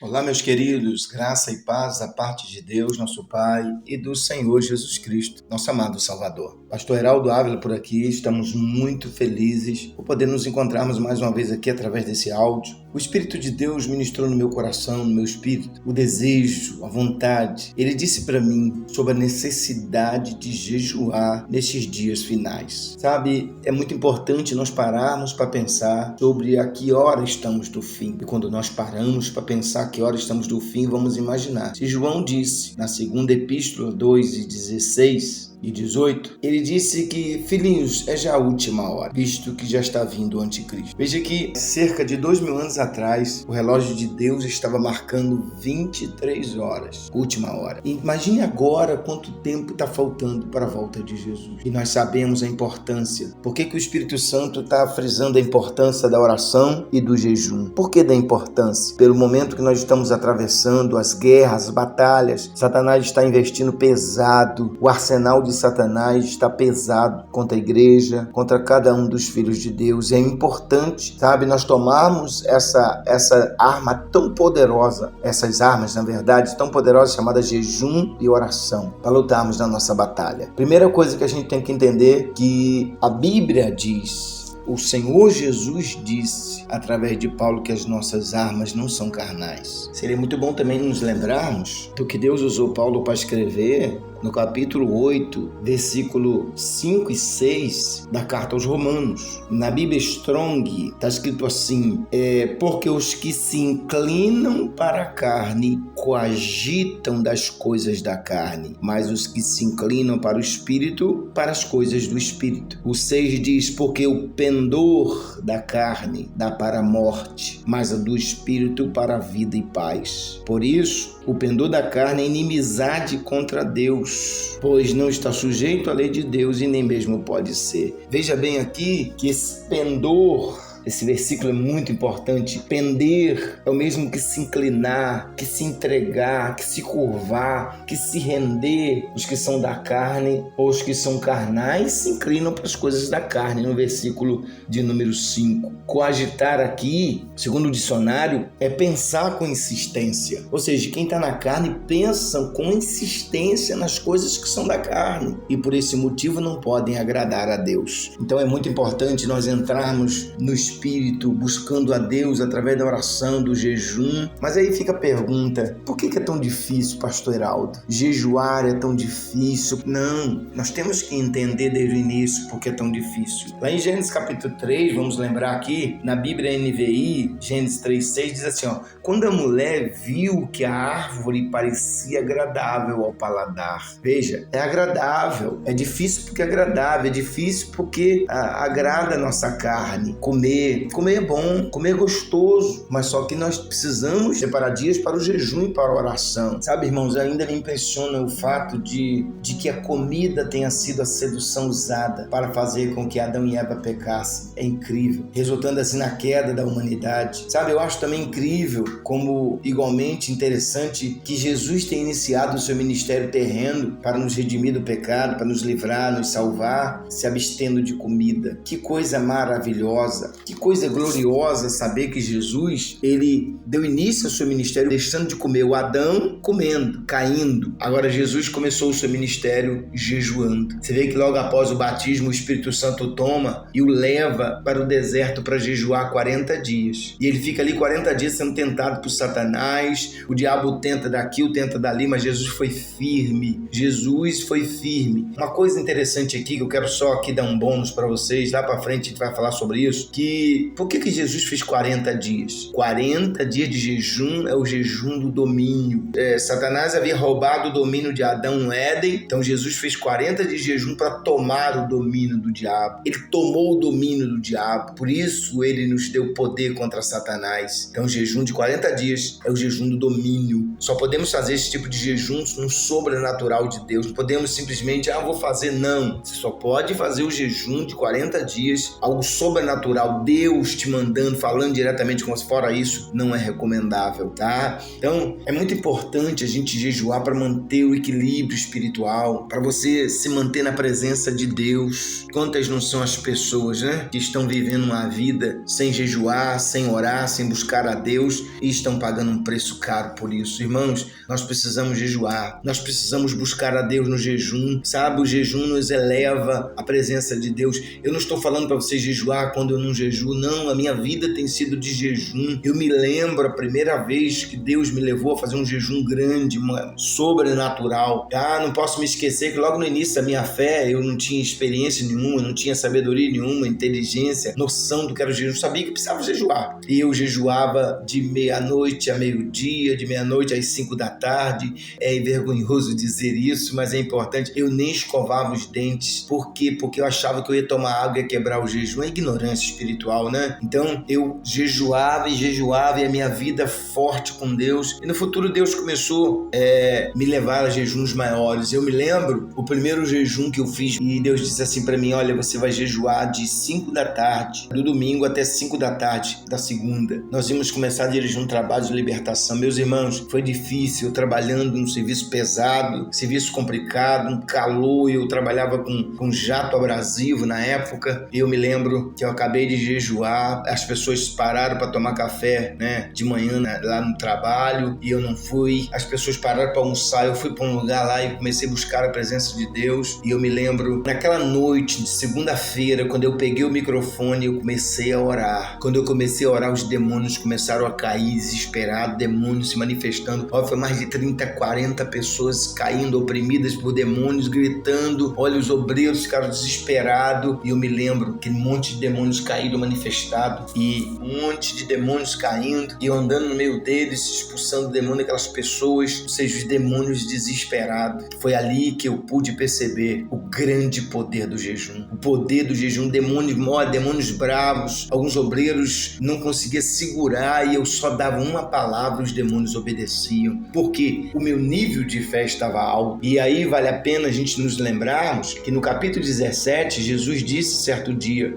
Olá, meus queridos, graça e paz da parte de Deus, nosso Pai, e do Senhor Jesus Cristo, nosso amado Salvador. Pastor Heraldo Ávila por aqui, estamos muito felizes por poder nos encontrarmos mais uma vez aqui através desse áudio. O Espírito de Deus ministrou no meu coração, no meu espírito, o desejo, a vontade. Ele disse para mim sobre a necessidade de jejuar nesses dias finais. Sabe, é muito importante nós pararmos para pensar sobre a que hora estamos do fim. E quando nós paramos para pensar a que hora estamos do fim, vamos imaginar. Se João disse na segunda epístola 2:16 e 18, ele disse que, filhinhos, é já a última hora, visto que já está vindo o anticristo. Veja que cerca de 2000 anos atrás, o relógio de Deus estava marcando 23 horas, última hora. E imagine agora quanto tempo está faltando para a volta de Jesus. E nós sabemos a importância. Por que o Espírito Santo está frisando a importância da oração e do jejum? Por que da importância? Pelo momento que nós estamos atravessando, as guerras, as batalhas, Satanás está investindo pesado, o arsenal de Satanás está pesado contra a igreja, contra cada um dos filhos de Deus. E é importante, sabe, nós tomarmos essa arma tão poderosa, essas armas, na verdade, tão poderosas, chamadas jejum e oração, para lutarmos na nossa batalha. Primeira coisa que a gente tem que entender que a Bíblia diz, o Senhor Jesus disse, através de Paulo, que as nossas armas não são carnais. Seria muito bom também nos lembrarmos do que Deus usou Paulo para escrever no capítulo 8, versículo 5 e 6 da carta aos Romanos. Na Bíblia Strong está escrito assim, porque os que se inclinam para a carne coagitam das coisas da carne, mas os que se inclinam para o Espírito, para as coisas do Espírito. O 6 diz, porque o pendor da carne dá para a morte, mas a do Espírito para a vida e paz. Por isso, o pendor da carne é inimizade contra Deus, pois não está sujeito à lei de Deus e nem mesmo pode ser. Veja bem aqui que esse pendor, esse versículo é muito importante. Pender é o mesmo que se inclinar, que se entregar, que se curvar, que se render. Os que são da carne ou os que são carnais se inclinam para as coisas da carne, no versículo de número 5. Coagitar aqui, segundo o dicionário, é pensar com insistência. Ou seja, quem está na carne pensa com insistência nas coisas que são da carne e por esse motivo não podem agradar a Deus. Então é muito importante nós entrarmos no Espírito, buscando a Deus através da oração, do jejum. Mas aí fica a pergunta, por que é tão difícil, pastor Heraldo? Jejuar é tão difícil? Não, nós temos que entender desde o início por que é tão difícil. Lá em Gênesis capítulo 3, vamos lembrar aqui, na Bíblia NVI, Gênesis 3:6, diz assim, quando a mulher viu que a árvore parecia agradável ao paladar. Veja, é agradável, é difícil porque é agradável, é difícil porque agrada a nossa carne. Comer é bom, comer é gostoso, mas só que nós precisamos separar dias para o jejum e para a oração. Sabe, irmãos, ainda me impressiona o fato de que a comida tenha sido a sedução usada para fazer com que Adão e Eva pecassem. É incrível, resultando assim na queda da humanidade. Sabe, eu acho também incrível, como igualmente interessante, que Jesus tenha iniciado o seu ministério terreno para nos redimir do pecado, para nos livrar, nos salvar, se abstendo de comida. Que coisa maravilhosa! Que coisa gloriosa saber que Jesus, ele deu início ao seu ministério deixando de comer. O Adão comendo, caindo. Agora Jesus começou o seu ministério jejuando. Você vê que logo após o batismo o Espírito Santo o toma e o leva para o deserto para jejuar 40 dias. E ele fica ali 40 dias sendo tentado por Satanás. O diabo tenta daqui, o tenta dali, mas Jesus foi firme. Jesus foi firme. Uma coisa interessante aqui que eu quero só aqui dar um bônus para vocês, lá para frente a gente vai falar sobre isso, que por que Jesus fez 40 dias? 40 dias de jejum é o jejum do domínio. Satanás havia roubado o domínio de Adão no Éden, então Jesus fez 40 dias de jejum para tomar o domínio do diabo. Ele tomou o domínio do diabo, por isso ele nos deu poder contra Satanás. Então o jejum de 40 dias é o jejum do domínio. Só podemos fazer esse tipo de jejum no sobrenatural de Deus. Não podemos simplesmente, vou fazer, não. Você só pode fazer o jejum de 40 dias, algo sobrenatural. Deus Deus te mandando, falando diretamente com você. Fora isso, não é recomendável, tá? Então, é muito importante a gente jejuar para manter o equilíbrio espiritual, para você se manter na presença de Deus. Quantas não são as pessoas, né, que estão vivendo uma vida sem jejuar, sem orar, sem buscar a Deus e estão pagando um preço caro por isso. Irmãos, nós precisamos jejuar, nós precisamos buscar a Deus no jejum, sabe? O jejum nos eleva à presença de Deus. Eu não estou falando para você jejuar quando eu não jejuo, não, a minha vida tem sido de jejum. Eu me lembro a primeira vez que Deus me levou a fazer um jejum grande, sobrenatural. Não posso me esquecer que logo no início da minha fé eu não tinha experiência nenhuma, não tinha sabedoria nenhuma, inteligência, noção do que era o jejum. Eu sabia que precisava jejuar. E eu jejuava de meia-noite a meio-dia, de meia-noite às 5 da tarde. É vergonhoso dizer isso, mas é importante. Eu nem escovava os dentes. Por quê? Porque eu achava que eu ia tomar água e ia quebrar o jejum. É ignorância espiritual, né? Então eu jejuava e a minha vida forte com Deus. E no futuro Deus começou a me levar a jejuns maiores. Eu me lembro o primeiro jejum que eu fiz e Deus disse assim para mim: olha, você vai jejuar de 5 da tarde, do domingo até 5 da tarde da segunda. Nós íamos começar a dirigir um trabalho de libertação. Meus irmãos, foi difícil, trabalhando num serviço pesado, serviço complicado, um calor. Eu trabalhava com jato abrasivo na época. Eu me lembro que eu acabei de jejuar, as pessoas pararam para tomar café, né, de manhã lá no trabalho e eu não fui. As pessoas pararam para almoçar, eu fui para um lugar lá e comecei a buscar a presença de Deus. E eu me lembro, naquela noite de segunda-feira, quando eu peguei o microfone, eu comecei a orar. Quando eu comecei a orar, os demônios começaram a cair, desesperados, demônios se manifestando. Foi mais de 30, 40 pessoas caindo, oprimidas por demônios, gritando. Olha, os obreiros ficaram desesperados. E eu me lembro que um monte de demônios caíram, manifestados, e um monte de demônios caindo, e eu andando no meio deles, expulsando o demônio daquelas pessoas, ou seja, os demônios desesperados. Foi ali que eu pude perceber o grande poder do jejum. O poder do jejum, demônios bravos, alguns obreiros não conseguiam segurar e eu só dava uma palavra, os demônios obedeciam, porque o meu nível de fé estava alto. E aí vale a pena a gente nos lembrarmos que no capítulo 17, Jesus disse certo dia,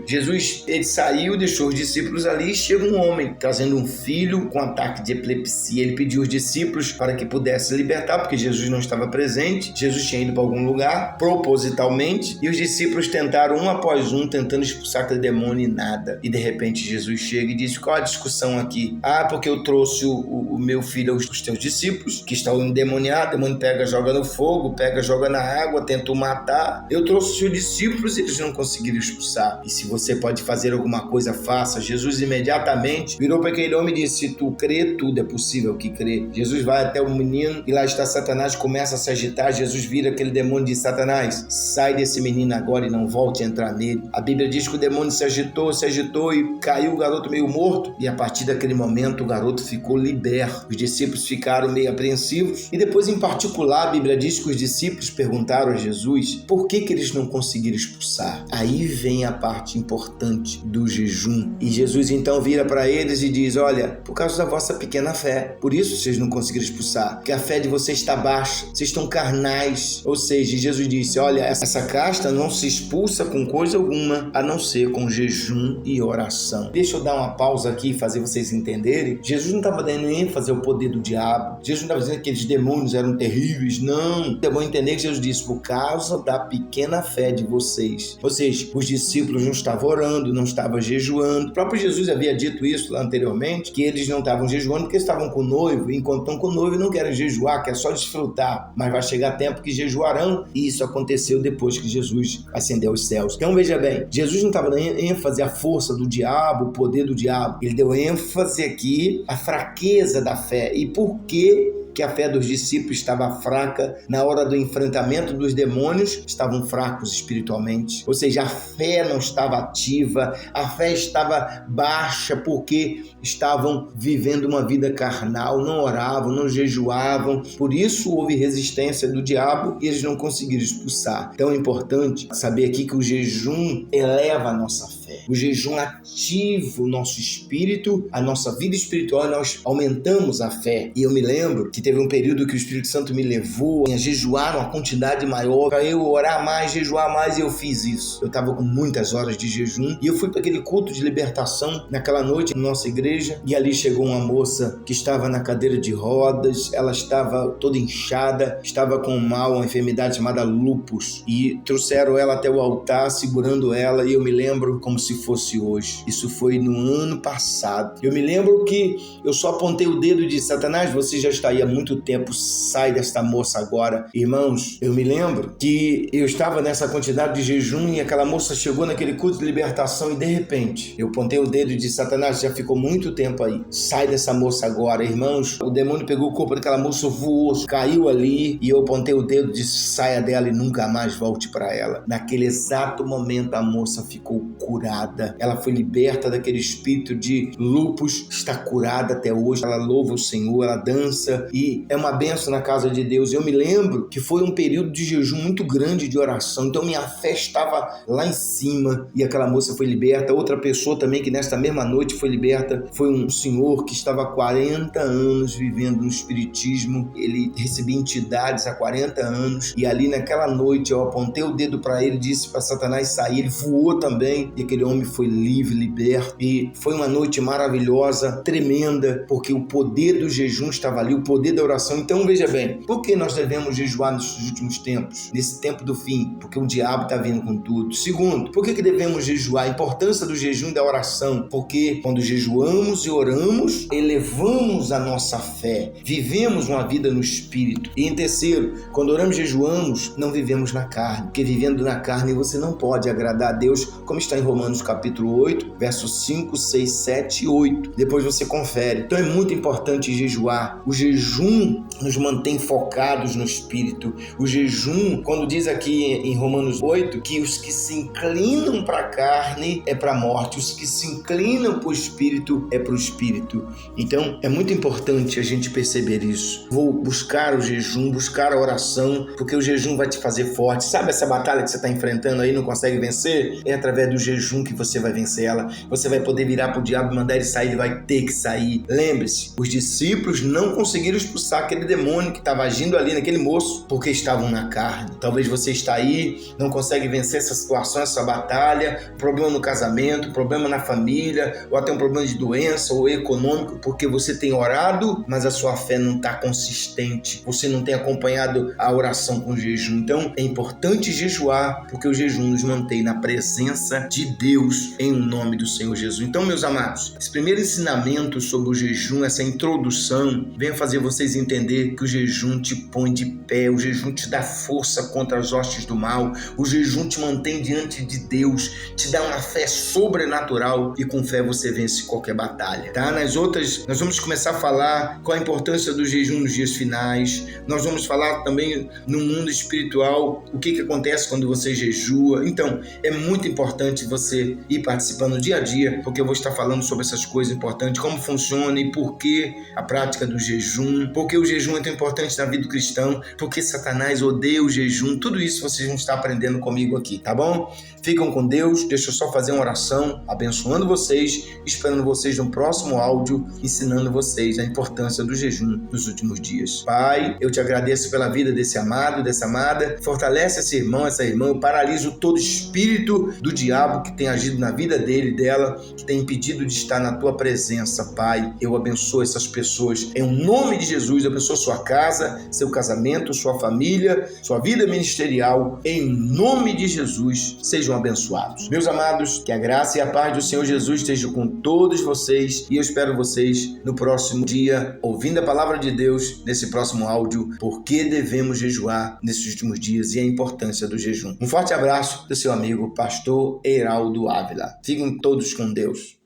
ele saiu, deixou os discípulos ali e chega um homem trazendo um filho com ataque de epilepsia. Ele pediu os discípulos para que pudesse libertar, porque Jesus não estava presente. Jesus tinha ido para algum lugar propositalmente e os discípulos tentaram um após um, tentando expulsar aquele demônio e nada. E de repente Jesus chega e diz: qual a discussão aqui? Porque eu trouxe o meu filho aos teus discípulos que estão endemoniados. O demônio pega, joga no fogo, pega, joga na água, tentou matar. Eu trouxe os seus discípulos e eles não conseguiram expulsar. E se você pode fazer alguma coisa, faça. Jesus imediatamente virou para aquele homem e disse: se tu crê, tudo é possível que crê. Jesus vai até o menino e lá está Satanás, começa a se agitar. Jesus vira aquele demônio e diz: Satanás, sai desse menino agora e não volte a entrar nele. A Bíblia diz que o demônio se agitou e caiu o garoto meio morto, e a partir daquele momento o garoto ficou liberto. Os discípulos ficaram meio apreensivos e depois, em particular, a Bíblia diz que os discípulos perguntaram a Jesus por que eles não conseguiram expulsar. Aí vem a parte importante do jejum. E Jesus então vira para eles e diz: olha, por causa da vossa pequena fé, por isso vocês não conseguiram expulsar, porque a fé de vocês está baixa, vocês estão carnais. Ou seja, Jesus disse: olha, essa casta não se expulsa com coisa alguma, a não ser com jejum e oração. Deixa eu dar uma pausa aqui e fazer vocês entenderem. Jesus não estava dando ênfase ao poder do diabo. Jesus não estava dizendo que aqueles demônios eram terríveis, não. É bom entender que Jesus disse: por causa da pequena fé de vocês. Ou seja, os discípulos não estavam orando, não estavam jejuando. O próprio Jesus havia dito isso lá anteriormente, que eles não estavam jejuando porque estavam com o noivo, e enquanto estão com o noivo não querem jejuar, quer só desfrutar, mas vai chegar tempo que jejuarão, e isso aconteceu depois que Jesus ascendeu aos céus. Então veja bem, Jesus não estava dando ênfase à força do diabo, o poder do diabo, ele deu ênfase aqui à fraqueza da fé. E por que a fé dos discípulos estava fraca na hora do enfrentamento dos demônios? Estavam fracos espiritualmente, ou seja, a fé não estava ativa, a fé estava baixa porque estavam vivendo uma vida carnal, não oravam, não jejuavam. Por isso houve resistência do diabo e eles não conseguiram expulsar. Então é importante saber aqui que o jejum eleva a nossa fé. fé. O jejum ativa o nosso espírito, a nossa vida espiritual, e nós aumentamos a fé. E eu me lembro que teve um período que o Espírito Santo me levou a jejuar uma quantidade maior, para eu orar mais, jejuar mais, e eu fiz isso. Eu estava com muitas horas de jejum e eu fui para aquele culto de libertação naquela noite na nossa igreja, e ali chegou uma moça que estava na cadeira de rodas, ela estava toda inchada, estava com uma enfermidade chamada lúpus, e trouxeram ela até o altar segurando ela, e eu me lembro como se fosse hoje. Isso foi no ano passado. Eu me lembro que eu só apontei o dedo e disse: Satanás, você já está aí há muito tempo, sai desta moça agora. Irmãos, eu me lembro que eu estava nessa quantidade de jejum e aquela moça chegou naquele culto de libertação e de repente eu apontei o dedo e disse: Satanás, já ficou muito tempo aí, sai dessa moça agora. Irmãos, o demônio pegou o corpo daquela moça, voou, caiu ali, e eu apontei o dedo e disse: saia dela e nunca mais volte para ela. Naquele exato momento a moça ficou curada, ela foi liberta daquele espírito de lúpus, está curada até hoje, ela louva o Senhor, ela dança e é uma bênção na casa de Deus. Eu me lembro que foi um período de jejum muito grande, de oração, então minha fé estava lá em cima e aquela moça foi liberta. Outra pessoa também que nesta mesma noite foi liberta foi um senhor que estava há 40 anos vivendo no espiritismo, ele recebia entidades há 40 anos e ali naquela noite eu apontei o dedo para ele, disse para Satanás sair, ele voou também e aquele homem foi livre, liberto, e foi uma noite maravilhosa, tremenda, porque o poder do jejum estava ali, o poder da oração. Então veja bem, por que nós devemos jejuar nesses últimos tempos, nesse tempo do fim? Porque o diabo está vindo com tudo. Segundo, por que devemos jejuar? A importância do jejum e da oração, porque quando jejuamos e oramos, elevamos a nossa fé, vivemos uma vida no Espírito. E em terceiro, quando oramos e jejuamos, não vivemos na carne, porque vivendo na carne você não pode agradar a Deus, como está em Romanos capítulo 8, versos 5, 6, 7 e 8. Depois você confere. Então é muito importante jejuar. O jejum nos mantém focados no Espírito. O jejum, quando diz aqui em Romanos 8, que os que se inclinam para a carne é para a morte, os que se inclinam para o Espírito é para o Espírito. Então é muito importante a gente perceber isso. Vou buscar o jejum, buscar a oração, porque o jejum vai te fazer forte. Sabe essa batalha que você está enfrentando aí, não consegue vencer? É através do jejum que você vai vencer ela. Você vai poder virar para o diabo e mandar ele sair, ele vai ter que sair. Lembre-se, os discípulos não conseguiram expulsar aquele demônio que estava agindo ali naquele moço, porque estavam na carne. Talvez você está aí, não consegue vencer essa situação, essa batalha, problema no casamento, problema na família, ou até um problema de doença ou econômico, porque você tem orado, mas a sua fé não está consistente. Você não tem acompanhado a oração com jejum. Então é importante jejuar, porque o jejum nos mantém na presença de Deus em nome do Senhor Jesus. Então, meus amados, esse primeiro ensinamento sobre o jejum, essa introdução, venha fazer vocês entender que o jejum te põe de pé, o jejum te dá força contra as hostes do mal, o jejum te mantém diante de Deus, te dá uma fé sobrenatural e com fé você vence qualquer batalha, tá? Nas outras, nós vamos começar a falar qual a importância do jejum nos dias finais, nós vamos falar também no mundo espiritual, o que acontece quando você jejua. Então, é muito importante você ir participando dia a dia, porque eu vou estar falando sobre essas coisas importantes, como funciona e por que a prática do jejum, porque o jejum é tão importante na vida do cristão, porque Satanás odeia o jejum. Tudo isso vocês vão estar aprendendo comigo aqui, tá bom? Ficam com Deus, deixa eu só fazer uma oração, abençoando vocês, esperando vocês no próximo áudio, ensinando vocês a importância do jejum nos últimos dias. Pai, eu te agradeço pela vida desse amado, dessa amada, fortalece esse irmão, essa irmã, eu paraliso todo espírito do diabo que tem agido na vida dele, dela, que tem impedido de estar na tua presença, Pai. Eu abençoo essas pessoas, em nome de Jesus, eu abençoo sua casa, seu casamento, sua família, sua vida ministerial, em nome de Jesus, sejam abençoados. Meus amados, que a graça e a paz do Senhor Jesus estejam com todos vocês e eu espero vocês no próximo dia, ouvindo a palavra de Deus nesse próximo áudio, por que devemos jejuar nesses últimos dias e a importância do jejum. Um forte abraço do seu amigo, pastor Heraldo Ávila. Fiquem todos com Deus.